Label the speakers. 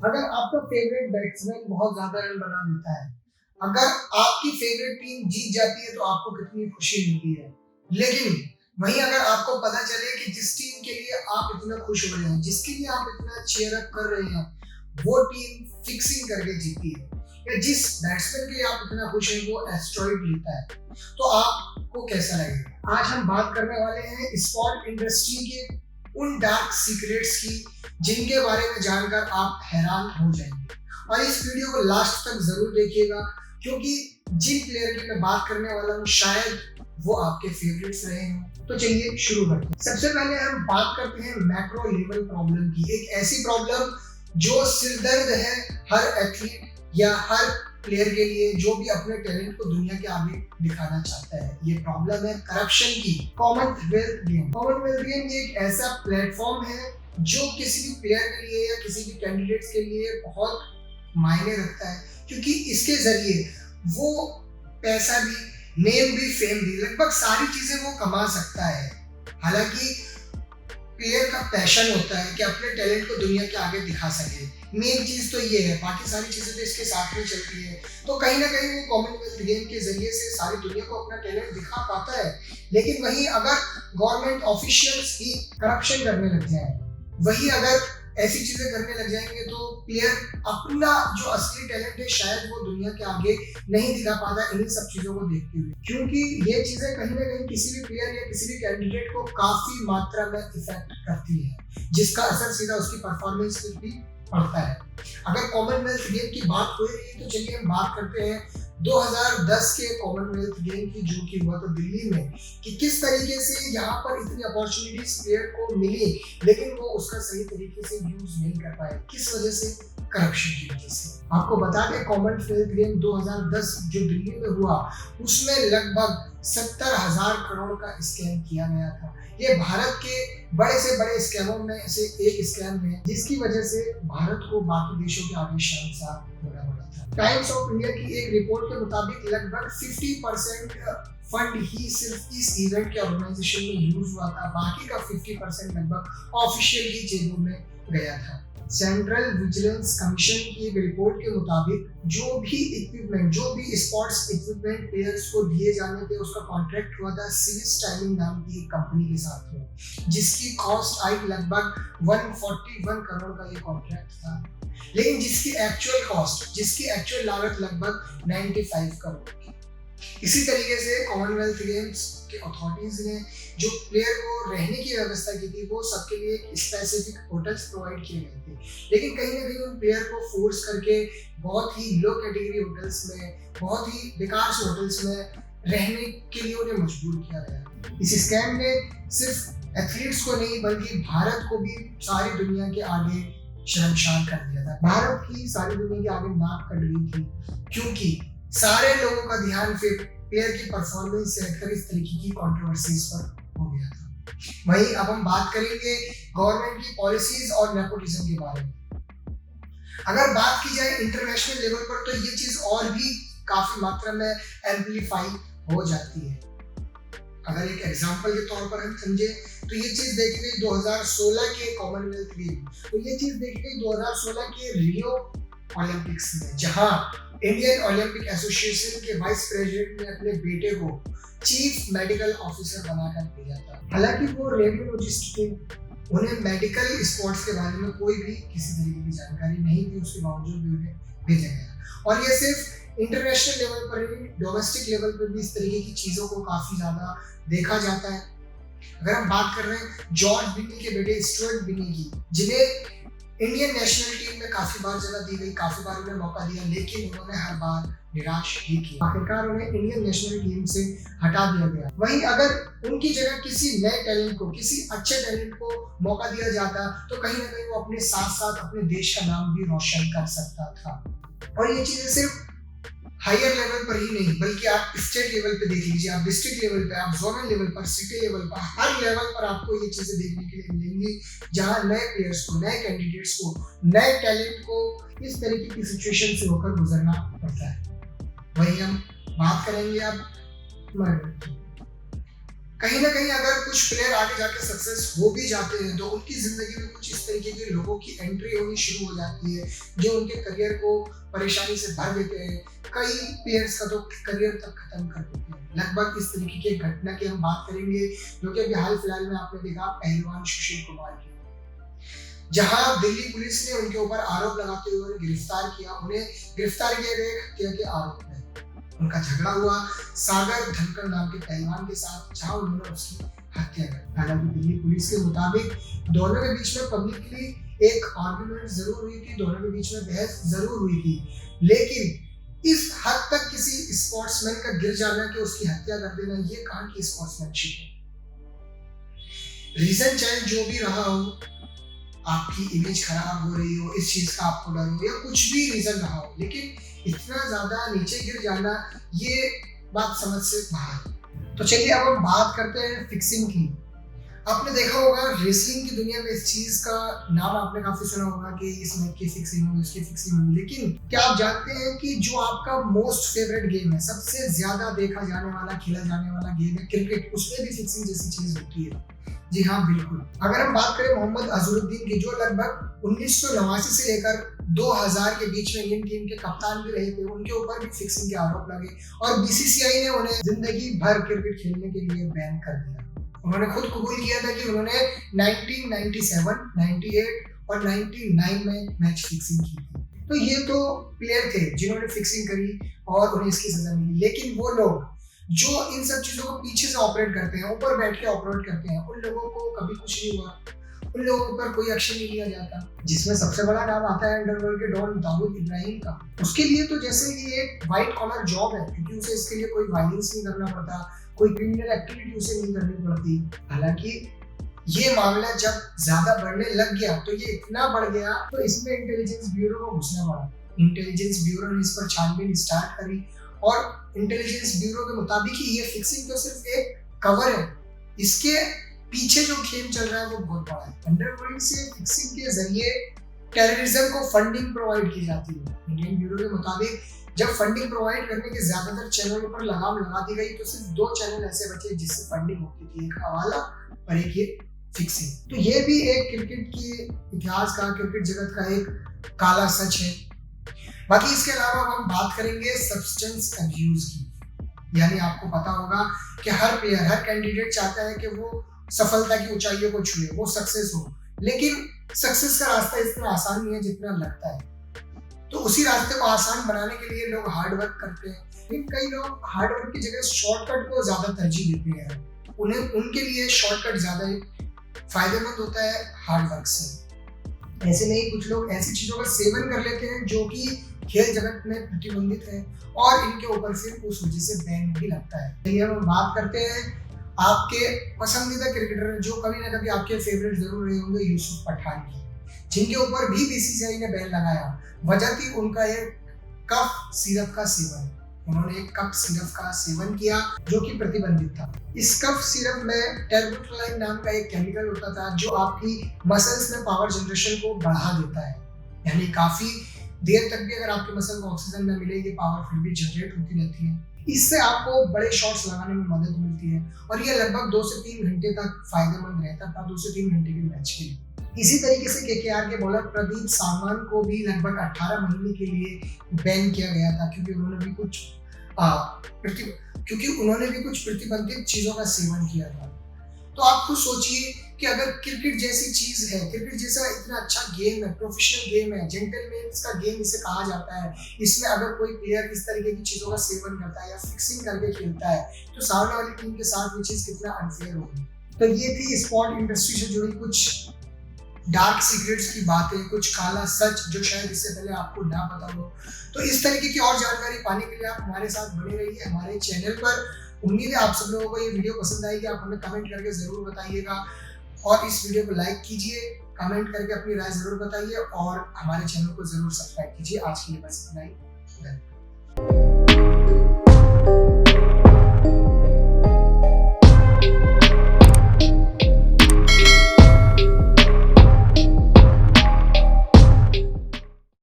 Speaker 1: अगर आपका favourite batsman बहुत ज्यादा रन बना देता है, अगर आपकी फेवरेट टीम जीत जाती है तो आपको कितनी खुशी मिलती है। लेकिन वहीं अगर आपको पता चले कि जिस टीम के लिए आप इतना खुश हो रहे हैं, जिसके लिए आप इतना चीयर अप कर रहे हैं, वो टीम फिक्सिंग करके जीती है, या जिस बैट्समैन के लिए आप इतना खुश हैं वो एस्ट्रॉइड लेता है, तो आपको कैसा लगेगा। आज हम बात करने वाले हैं स्पोर्ट इंडस्ट्री के उन डार्क सीक्रेट्स की जिनके बारे में जानकर आप हैरान हो जाएंगे। और इस वीडियो को लास्ट तक जरूर देखिएगा, क्योंकि जिन प्लेयर की मैं बात करने वाला हूँ शायद वो आपके फेवरेट्स रहे हों। तो चलिए शुरू करते हैं। सबसे पहले हम बात करते हैं मैक्रो लेवल प्रॉब्लम की, एक ऐसी प्रॉब्लम जो सिरदर्द है हर एथलीट या हर प्लेयर के लिए जो भी अपने टैलेंट को दुनिया के आगे दिखाना चाहता है। ये प्रॉब्लम है करप्शन की। कॉमनवेल्थ गेम एक ऐसा प्लेटफॉर्म है जो किसी भी प्लेयर के लिए या किसी भी कैंडिडेट्स के लिए बहुत मायने रखता है, क्योंकि इसके जरिए वो पैसा भी, नेम भी, फेम भी, लगभग सारी चीजें वो कमा सकता है। हालांकि प्लेयर का पैशन होता है कि अपने टैलेंट को दुनिया के आगे दिखा सके, मेन चीज तो ये है, बाकी सारी चीजें तो इसके साथ में चलती है। तो कहीं ना कहीं वो कॉमनवेल्थ गेम के जरिए से सारी दुनिया को अपना टैलेंट दिखा पाता है। लेकिन वहीं अगर गवर्नमेंट ऑफिशियल्स ही करप्शन करने लग जाए, वही अगर ऐसी चीजें करने लग जाएंगे, तो प्लेयर अपना जो असली टैलेंट है शायद वो दुनिया के आगे नहीं दिखा पाता इन्हीं सब चीजों को देखते हुए, क्योंकि ये चीजें कहीं ना कहीं किसी भी प्लेयर या किसी भी कैंडिडेट को काफी मात्रा में इफेक्ट करती है, जिसका असर सीधा उसकी परफॉर्मेंस पर भी पड़ता है। अगर कॉमनवेल्थ गेम की बात हो रही है तो चलिए हम बात करते हैं 2010 के कॉमनवेल्थ गेम की, जो कि हुआ था दिल्ली में, कि किस तरीके से यहाँ पर इतनी अपॉर्चुनिटीज प्लेयर को मिली लेकिन वो उसका सही तरीके से यूज नहीं कर पाए। किस वजह से? करप्शन की वजह से। आपको बता दें कॉमनवेल्थ गेम 2010 जो दिल्ली में हुआ, उसमें लगभग 70,000 करोड़ का स्कैम किया गया था। ये भारत के बड़े से बड़े स्कैमों में से एक स्कैम है, जिसकी वजह से भारत को बाकी देशों के आगे शर्मसार होना पड़ा था। टाइम्स ऑफ इंडिया की एक रिपोर्ट के मुताबिक लगभग 50% फंड ही सिर्फ इस इवेंट के ऑर्गेनाइजेशन में यूज हुआ था, बाकी का 50% लगभग ऑफिशियल की जेबों में गया था। सेंट्रल विजिलेंस कमीशन की एक रिपोर्ट के मुताबिक जो भी इक्विपमेंट, जो भी स्पोर्ट्स इक्विपमेंट प्लेयर्स को दिए जाने थे, उसका कॉन्ट्रैक्ट हुआ था सिविल स्टाइलिंग नाम की एक कंपनी के साथ में, जिसकी कॉस्ट आई लगभग 141 करोड़ का ये कॉन्ट्रैक्ट था। लेकिन जिसकी एक्चुअल लागत लगभग 95 करोड़। इसी तरीके से कॉमनवेल्थ गेम्स के अथॉरिटीज ने जो प्लेयर को रहने की व्यवस्था की थी, वो सबके लिए स्पेसिफिक होटल्स प्रोवाइड किए गए थे, लेकिन कहीं ना कहीं उन प्लेयर को फोर्स करके बहुत ही लो कैटेगरी होटल्स में, बहुत ही बेकार से होटल्स में रहने के लिए उन्हें मजबूर किया गया। इस स्कैम ने सिर्फ एथलीट्स को नहीं बल्कि भारत को भी सारी दुनिया के आगे शर्मसार कर दिया था। भारत की सारी दुनिया के आगे नाक कट गई थी, क्योंकि सारे लोगों का ध्यान फिर प्लेयर की परफॉर्मेंस से हटकर इस तरीके की कंट्रोवर्सीज पर हो गया था। वहीं अब हम बात करेंगे गवर्नमेंट की पॉलिसीज और नेपोटिज्म के बारे में। अगर बात की जाए इंटरनेशनल लेवल पर, तो ये चीज और भी काफी मात्रा में एम्पलीफाई हो जाती है। अगर एक एग्जांपल के तौर पर हम समझे तो ये चीज देखी गई 2016 के कॉमनवेल्थ गेम, तो ये चीज देखी गई 2016 के रियो ओलंपिक्स में, जहां इंडियन ओलंपिक एसोसिएशन के वाइस प्रेसिडेंट ने अपने बेटे को चीफ मेडिकल ऑफिसर बनाकर भेजा था। हालांकि वो रेडियोलॉजिस्ट थे, उन्हें मेडिकल स्पोर्ट्स के बारे में कोई भी किसी तरीके की जानकारी नहीं थी, उसके बावजूद भी उन्हें भेजा गया। और ये सिर्फ इंटरनेशनल लेवल पर ही, डोमेस्टिक लेवल पर भी इस तरीके की चीजों को काफी ज्यादा देखा जाता है। अगर हम बात कर रहे हैं जॉर्ज बिनी के बेटे स्टुअर्ट बिनी की, जिन्हें इंडियन नेशनल टीम में काफी बार जगह दी गई, काफी बार उन्हें मौका दिया, लेकिन उन्होंने हर बार निराश ही किया। आखिरकार उन्हें इंडियन नेशनल टीम से हटा दिया गया। वहीं अगर उनकी जगह किसी नए टैलेंट को, किसी अच्छे टैलेंट को मौका दिया जाता, तो कहीं ना कहीं वो अपने साथ साथ अपने देश का नाम भी रोशन कर सकता था। और ये चीजें सिर्फ हायर लेवल पर ही नहीं, बल्कि आप स्टेट लेवल पे देख लीजिए, आप डिस्ट्रिक्ट लेवल पे, आप जोनल लेवल पर, सिटी लेवल पर, हर लेवल पर आपको ये चीजें देखने के लिए मिलेंगी, जहां नए प्लेयर्स को, नए कैंडिडेट्स को, नए टैलेंट को इस तरीके की सिचुएशन से होकर गुजरना पड़ता है। वहीं हम बात करेंगे अब मर्डर की। कहीं ना कहीं अगर कुछ प्लेयर आगे जाके सक्सेस हो भी जाते हैं तो उनकी जिंदगी में कुछ इस तरीके के लोगों की एंट्री होनी शुरू हो जाती है जो उनके करियर को परेशानी से भर देते हैं। कई प्लेयर्स का तो करियर तक खत्म कर देते हैं। लगभग इस तरीके की घटना की हम बात करेंगे जो कि अभी हाल फिलहाल में आपने देखा पहलवान सुशील कुमार की, जहां दिल्ली पुलिस ने उनके ऊपर आरोप लगाते हुए उन्हें गिरफ्तार किया गया हत्या के आरोप में। उनका झगड़ा हुआ सागर धनखड़ नाम के पहलवान के साथ, जहां उन्होंने उसकी हत्या कर। हालांकि दिल्ली पुलिस के मुताबिक दोनों के बीच में पब्लिकली एक आर्गुमेंट जरूर हुई थी, दोनों के बीच में बहस जरूर हुई थी, लेकिन इस हद तक किसी स्पोर्ट्समैन का गिर जाना कि उसकी हत्या कर देना, ये कहां की स्पोर्ट्समैनशिप है। रीजन चाहे जो भी रहा हो, आपकी इमेज खराब हो रही हो, इस चीज का आपको डर हो या कुछ भी रीजन रहा हो, लेकिन इतना ज्यादा नीचे गिर जाना ये बात समझ से बाहर। तो चलिए अब हम बात करते हैं फिक्सिंग की। आपने देखा होगा रेसलिंग की दुनिया में इस चीज का नाम आपने काफी सुना होगा कि इसमें की फिक्सिंग हो, इसकी फिक्सिंग हो, लेकिन क्या आप जानते हैं कि जो आपका मोस्ट फेवरेट गेम है, सबसे ज्यादा देखा जाने वाला, खेला जाने वाला गेम है क्रिकेट, उसमें भी फिक्सिंग जैसी चीज होती है। जी हाँ, बिल्कुल। अगर हम बात करें मोहम्मद अजहरुद्दीन की, जो लगभग 1989 से लेकर 2000 के बीच में इंडियन टीम के कप्तान भी रहे थे, उनके ऊपर भी फिक्सिंग के आरोप लगे और बीसीसीआई ने उन्हें जिंदगी भर क्रिकेट खेलने के लिए बैन कर दिया। उन्होंने खुद कबूल किया था कि उन्होंने 1997, 98 और 99 में मैच फिक्सिंग की थी। तो ये तो प्लेयर थे जिन्होंने फिक्सिंग करी और उन्हें इसकी सजा मिली, लेकिन वो लोग जो इन सब चीजों को पीछे से ऑपरेट करते हैं, ऊपर बैठ के ऑपरेट करते हैं, उन लोगों को कभी कुछ नहीं हुआ, उन लोगों पर कोई एक्शन नहीं लिया जाता। जिसमें सबसे बड़ा नाम आता है अंडरवर्ल्ड के डॉन दाऊद इब्राहिम का। उसके लिए तो जैसे ये एक व्हाइट कॉलर जॉब है, क्योंकि उसे इसके लिए कोई वायलेंस नहीं करना पड़ता, कोई क्रिमिनल एक्टिविटी उसे नहीं करनी पड़ती। हालांकि ये मामला जब ज्यादा बढ़ने लग गया तो ये इतना बढ़ गया तो इसमें इंटेलिजेंस ब्यूरो को घुसना पड़ा। इंटेलिजेंस ब्यूरो ने इस पर छानबीन स्टार्ट करी और इंटेलिजेंस ब्यूरो के मुताबिक ही ये फिक्सिंग तो सिर्फ एक कवर है, इसके पीछे जो खेल चल रहा है वो बहुत बड़ा है। अंडरवर्ल्ड से फिक्सिंग के जरिए टेररिज्म को फंडिंग प्रोवाइड की जाती है। इंडियन ब्यूरो के मुताबिक जब फंडिंग प्रोवाइड करने के ज्यादातर चैनलों पर लगाम लगा दी गई तो सिर्फ 2 चैनल ऐसे बचे जिससे फंडिंग होती थी, एक हवाला और एक ये फिक्सिंग। तो ये भी एक क्रिकेट की इतिहास का, क्रिकेट जगत का एक काला सच है। बाकी इसके अलावा हम बात करेंगे सब्सटेंस अब्यूज की। यानी आपको पता होगा कि हर प्लेयर, हर कैंडिडेट चाहता है कि वो सफलता की ऊंचाइयों को छुए, वो सक्सेस हो, लेकिन सक्सेस का रास्ता इतना आसान नहीं है जितना लगता है। तो उसी रास्ते को आसान बनाने के लिए लोग हार्ड वर्क करते हैं, लेकिन कई लोग हार्ड वर्क की जगह शॉर्टकट को ज्यादा तरजीह देते हैं। उनके लिए शॉर्टकट ज्यादा फायदेमंद होता है हार्ड वर्क से। ऐसे में ही कुछ लोग ऐसी चीजों का सेवन कर लेते हैं जो कि खेल जगत में प्रतिबंधित है और इनके ऊपर फिर उस वजह से बैन भी लगता है। चलिए हम बात करते हैं आपके पसंदीदा क्रिकेटर जो कभी ना कभी आपके फेवरेट जरूर रहे होंगे, यूसुफ पठान की, जिनके ऊपर भी बीसीसीआई ने बैन लगाया। वजह थी उनका एक कफ सिरप का सेवन। उन्होंने एक कफ सिरप का सेवन किया जो कि प्रतिबंधित था। इस कफ सिरप में टेर्बुटलाइन नाम का एक केमिकल होता था जो आपकी मसल्स में पावर जनरेशन को बढ़ा देता है। यानी काफी देर तक भी अगर आपके मसल को ऑक्सीजन न मिले, ये पावर फिर भी जनरेट होती रहती है। इससे आपको बड़े शॉट्स लगाने में मदद मिलती है और ये लगभग 2 से 3 घंटे तक फायदेमंद रहता था, 2 से 3 घंटे के मैच के लिए। इसी तरीके से केकेआर के बॉलर प्रदीप सावंत को भी लगभग 18 महीने के लिए बैन किया गया था क्योंकि उन्होंने भी कुछ प्रतिबंधित चीजों का सेवन किया था। तो आप खुद सोचिए कि अगर क्रिकेट जैसी चीज है, क्रिकेट जैसा इतना अच्छा गेम है, प्रोफेशनल गेम है, जेंटलमैन्स का गेम इसे कहा जाता है, इसमें अगर कोई प्लेयर इस तरीके की चीजों का सेवन करता है या फिक्सिंग करके खेलता है तो सामने वाली टीम के साथ ये चीज कितना अनफेयर होगी। तो ये थी स्पोर्ट इंडस्ट्री से जुड़ी कुछ डार्क सीक्रेट्स की बातें, कुछ काला सच जो शायद इससे पहले आपको ना पता हो। तो इस तरीके की और जानकारी पाने के लिए आप हमारे साथ बने रहिए हमारे चैनल पर। उम्मीद है आप सब लोगों को ये वीडियो पसंद आएगी, आप हमें कमेंट करके जरूर बताइएगा और इस वीडियो को लाइक कीजिए, कमेंट करके अपनी राय जरूर बताइए और हमारे चैनल को जरूर सब्सक्राइब कीजिए। आज के लिए बस इतना ही। धन्यवाद।